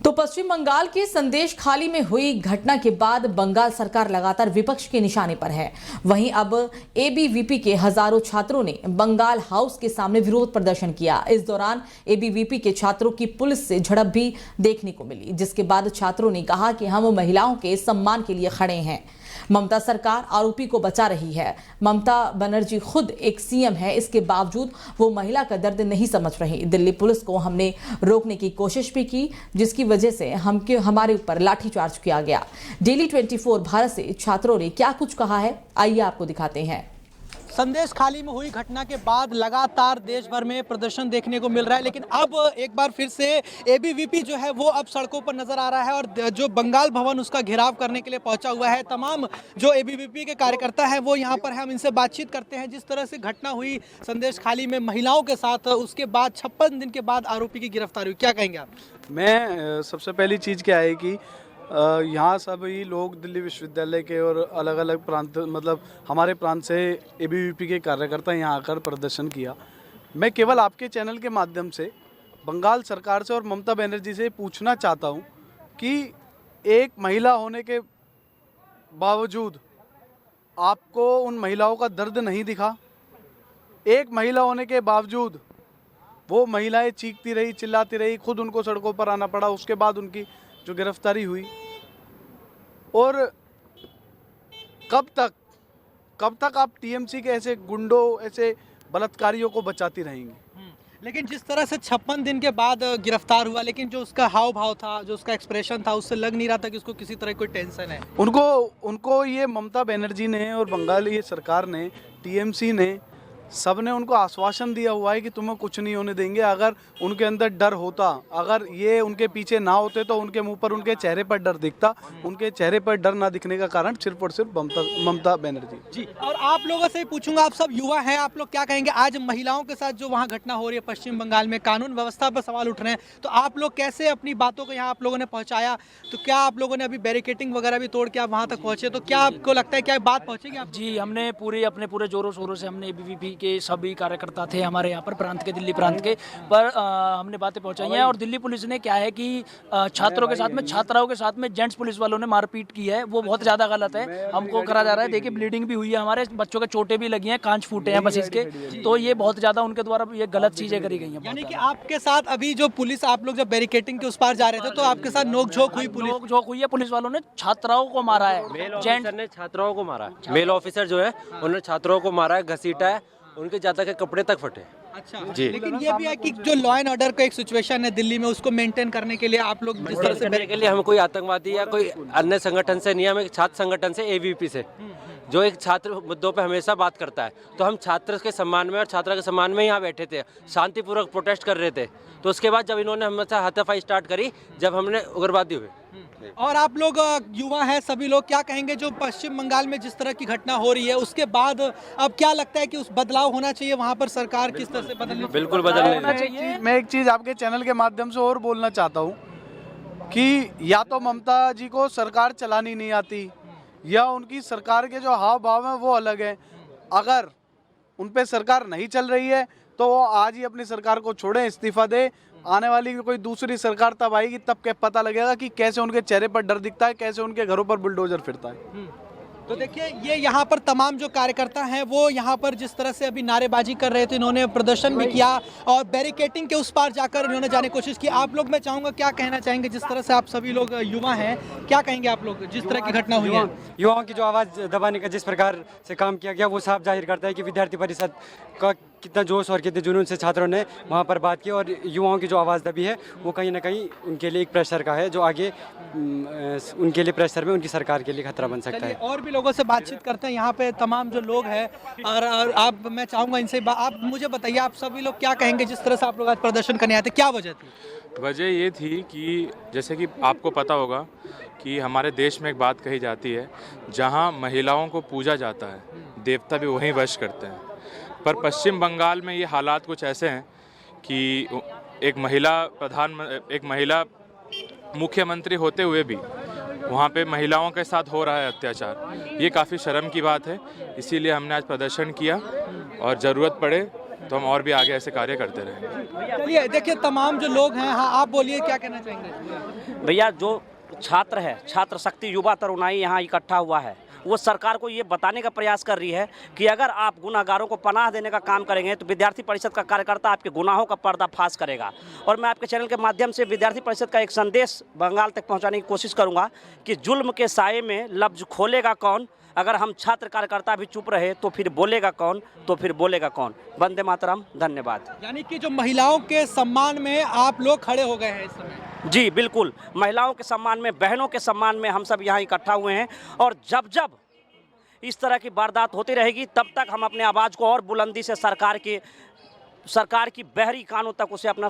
तो पश्चिम बंगाल के संदेश खाली में हुई घटना के बाद बंगाल सरकार लगातार विपक्ष के निशाने पर है। वहीं अब एबीवीपी के हजारों छात्रों ने बंगाल हाउस के सामने विरोध प्रदर्शन किया। इस दौरान एबीवीपी के छात्रों की पुलिस से झड़प भी देखने को मिली, जिसके बाद छात्रों ने कहा कि हम महिलाओं के सम्मान के लिए खड़े हैं। ममता सरकार आरोपी को बचा रही है। ममता बनर्जी खुद एक सीएम है, इसके बावजूद वो महिला का दर्द नहीं समझ रही। दिल्ली पुलिस को हमने रोकने की कोशिश भी की, जिसकी वजह से हमारे ऊपर लाठीचार्ज किया गया। डेली 24 भारत से छात्रों ने क्या कुछ कहा है, आइए आपको दिखाते हैं। संदेश खाली में हुई घटना के बाद लगातार देश भर में प्रदर्शन देखने को मिल रहा है, लेकिन अब एक बार फिर से एबीवीपी जो है वो अब सड़कों पर नजर आ रहा है और जो बंगाल भवन उसका घेराव करने के लिए पहुंचा हुआ है। तमाम जो एबीवीपी के कार्यकर्ता हैं वो यहाँ पर है, हम इनसे बातचीत करते हैं। जिस तरह से घटना हुई संदेश खाली में महिलाओं के साथ, उसके बाद 56 दिन के बाद आरोपी की गिरफ्तारी हुई, क्या कहेंगे आप? मैं सबसे पहली चीज़ क्या है कि यहाँ सभी लोग दिल्ली विश्वविद्यालय के और अलग अलग प्रांत मतलब हमारे प्रांत से एबीवीपी के कार्यकर्ता यहाँ आकर प्रदर्शन किया। मैं केवल आपके चैनल के माध्यम से बंगाल सरकार से और ममता बनर्जी से पूछना चाहता हूँ कि एक महिला होने के बावजूद आपको उन महिलाओं का दर्द नहीं दिखा। एक महिला होने के बावजूद वो महिलाएं चीखती रही, चिल्लाती रही, खुद उनको सड़कों पर आना पड़ा। उसके बाद उनकी जो गिरफ्तारी हुई, और कब तक आप टीएमसी के ऐसे गुंडों, ऐसे बलात्कारियों को बचाती रहेंगी? लेकिन जिस तरह से 56 दिन के बाद गिरफ्तार हुआ, लेकिन जो उसका हाव भाव था, जो उसका एक्सप्रेशन था, उससे लग नहीं रहा था कि उसको किसी तरह कोई टेंशन है। उनको ये ममता बनर्जी ने और बंगाल ये सरकार ने, टीएमसी ने, सब ने उनको आश्वासन दिया हुआ है कि तुम्हें कुछ नहीं होने देंगे। अगर उनके अंदर डर होता, अगर ये उनके पीछे ना होते तो उनके मुंह पर, उनके चेहरे पर डर दिखता। उनके चेहरे पर डर ना दिखने का कारण सिर्फ और सिर्फ ममता बनर्जी जी। और आप लोगों से पूछूंगा, आप सब युवा हैं, आप लोग क्या कहेंगे? आज महिलाओं के साथ जो वहाँ घटना हो रही है पश्चिम बंगाल में, कानून व्यवस्था पर सवाल उठ रहे हैं, तो आप लोग कैसे अपनी बातों को यहाँ आप लोगों ने पहुँचाया? तो क्या आप लोगों ने अभी बैरिकेटिंग वगैरह भी तोड़ के आप वहाँ तक पहुँचे, तो क्या आपको लगता है क्या बात पहुँचेगी आप? जी, हमने अपने पूरे जोरों शोरों से हमने एबीवीपी के सभी कार्यकर्ता थे हमारे यहाँ पर प्रांत के, दिल्ली प्रांत के, पर हमने बातें पहुंचाई हैं। और दिल्ली पुलिस ने क्या है कि छात्रों के साथ में, छात्राओं के साथ में जेंट्स पुलिस वालों ने मारपीट की है, वो बहुत ज़्यादा गलत है। हमको करा जा रहा है, देखिए ब्लीडिंग भी हुई है, हमारे बच्चों के चोटें भी लगी हैं, कांच फूटे हैं बस इसके। तो ये बहुत ज़्यादा उनके द्वारा ये गलत चीज़ें करी गई हैं। यानी कि आपके साथ अभी जो पुलिस, आप लोग जब बैरिकेटिंग के उस पार जा रहे थे तो आपके साथ नोकझोंक हुई? नोकझोंक हुई है, पुलिस वालों ने छात्राओं को मारा है। मेल ऑफिसर ने छात्राओं को मारा है। मेल ऑफिसर जो है उन्होंने छात्राओं को मारा है, घसीटा है, उनके ज्यादा के कपड़े तक फटे। अच्छा जी। लेकिन ये भी है कि जो लॉ एंड ऑर्डर का एक सिचुएशन है दिल्ली में, उसको मेंटेन करने के लिए आप लोग जिस तरह से करने के लिए हमें कोई आतंकवादी या कोई अन्य संगठन से नहीं, हमें एक छात्र संगठन से, एबीवीपी से, जो एक छात्र मुद्दों पे हमेशा बात करता है। तो हम छात्र के सम्मान में और छात्रा के सम्मान में यहाँ बैठे थे, शांतिपूर्वक प्रोटेस्ट कर रहे थे। तो उसके बाद जब इन्होंने हमसे हाथापाई स्टार्ट करी, जब हमने उग्रवादी हुए। और आप लोग युवा हैं, सभी लोग क्या कहेंगे जो पश्चिम बंगाल में जिस तरह की घटना हो रही है, उसके बाद अब क्या लगता है कि उस बदलाव होना चाहिए वहाँ पर? सरकार किस तरह से बदलनी? बिल्कुल बदलना चाहिए। मैं एक चीज़ आपके चैनल के माध्यम से और बोलना चाहता हूँ कि या तो ममता जी को सरकार चलानी नहीं आती, या उनकी सरकार के जो हाव भाव हैं वो अलग है। अगर उन पे सरकार नहीं चल रही है तो वो आज ही अपनी सरकार को छोड़ें, इस्तीफा दे। आने वाली कोई दूसरी सरकार तब आएगी, तब क्या पता लगेगा कि कैसे उनके चेहरे पर डर दिखता है, कैसे उनके घरों पर बुलडोजर फिरता है। तो देखिए, ये यहाँ पर तमाम जो कार्यकर्ता हैं वो यहाँ पर जिस तरह से अभी नारेबाजी कर रहे थे, इन्होंने प्रदर्शन भी किया और बैरिकेटिंग के उस पार जाकर इन्होंने जाने की कोशिश की। आप लोग, मैं चाहूँगा, क्या कहना चाहेंगे? जिस तरह से आप सभी लोग युवा हैं, क्या कहेंगे आप लोग जिस तरह की घटना हुई है? युवाओं की जो आवाज़ दबाने का जिस प्रकार से काम किया गया, वो साफ जाहिर करता है कि विद्यार्थी परिषद का कितना जोश और कितने जुनून से छात्रों ने वहाँ पर बात की, और युवाओं की जो आवाज़ दबी है वो कहीं ना कहीं उनके लिए एक प्रेशर का है, जो आगे उनके लिए प्रेशर में उनकी सरकार के लिए खतरा बन सकता है। और भी लोगों से बातचीत करते हैं, यहाँ पे तमाम जो लोग हैं, और आप, मैं चाहूँगा इनसे आप मुझे बताइए, आप सभी लोग क्या कहेंगे जिस तरह से आप लोग आज प्रदर्शन करने आए थे, क्या वजह थी? वजह ये थी कि जैसे कि आपको पता होगा कि हमारे देश में एक बात कही जाती है, जहाँ महिलाओं को पूजा जाता है, देवता भी वहीं वश करते हैं। पर पश्चिम बंगाल में ये हालात कुछ ऐसे हैं कि एक महिला मुख्यमंत्री होते हुए भी वहाँ पे महिलाओं के साथ हो रहा है अत्याचार। ये काफ़ी शर्म की बात है, इसीलिए हमने आज प्रदर्शन किया, और ज़रूरत पड़े तो हम और भी आगे ऐसे कार्य करते रहेंगे। चलिए देखिए तमाम जो लोग हैं, हाँ आप बोलिए क्या कहना चाहेंगे। भैया जो छात्र है, छात्र शक्ति युवा तरुणाई यहाँ इकट्ठा हुआ है, वो सरकार को ये बताने का प्रयास कर रही है कि अगर आप गुनाहगारों को पनाह देने का काम करेंगे तो विद्यार्थी परिषद का कार्यकर्ता आपके गुनाहों का पर्दाफाश करेगा। और मैं आपके चैनल के माध्यम से विद्यार्थी परिषद का एक संदेश बंगाल तक पहुंचाने की कोशिश करूंगा कि जुल्म के साये में लफ्ज खोलेगा कौन, अगर हम छात्र कार्यकर्ता भी चुप रहे तो फिर बोलेगा कौन, तो फिर बोलेगा कौन। वंदे मातरम, धन्यवाद। यानी कि जो महिलाओं के सम्मान में आप लोग खड़े हो गए हैं इस समय। जी बिल्कुल, महिलाओं के सम्मान में, बहनों के सम्मान में हम सब यहाँ इकट्ठा हुए हैं और जब जब इस तरह की वारदात होती रहेगी तब तक हम अपने आवाज़ को और बुलंदी से सरकार की बहरी कानों तक उसे अपना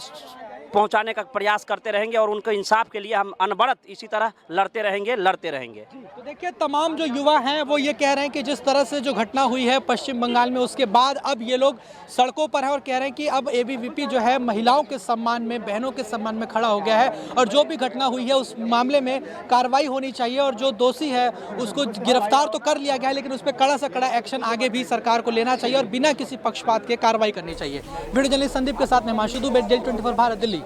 पहुंचाने का प्रयास करते रहेंगे और उनके इंसाफ के लिए हम अनवरत इसी तरह लड़ते रहेंगे। तो देखिए तमाम जो युवा हैं वो ये कह रहे हैं कि जिस तरह से जो घटना हुई है पश्चिम बंगाल में, उसके बाद अब ये लोग सड़कों पर हैं और कह रहे हैं कि अब एबीवीपी जो है महिलाओं के सम्मान में, बहनों के सम्मान में खड़ा हो गया है और जो भी घटना हुई है उस मामले में कार्रवाई होनी चाहिए और जो दोषी है उसको गिरफ्तार तो कर लिया गया है लेकिन उस पर कड़ा से कड़ा एक्शन आगे भी सरकार को लेना चाहिए और बिना किसी पक्षपात के कार्रवाई करनी चाहिए। वीडियो जर्नलिस्ट संदीप के साथ मैं माशुदू बेट, जेल 24 भारत, दिल्ली।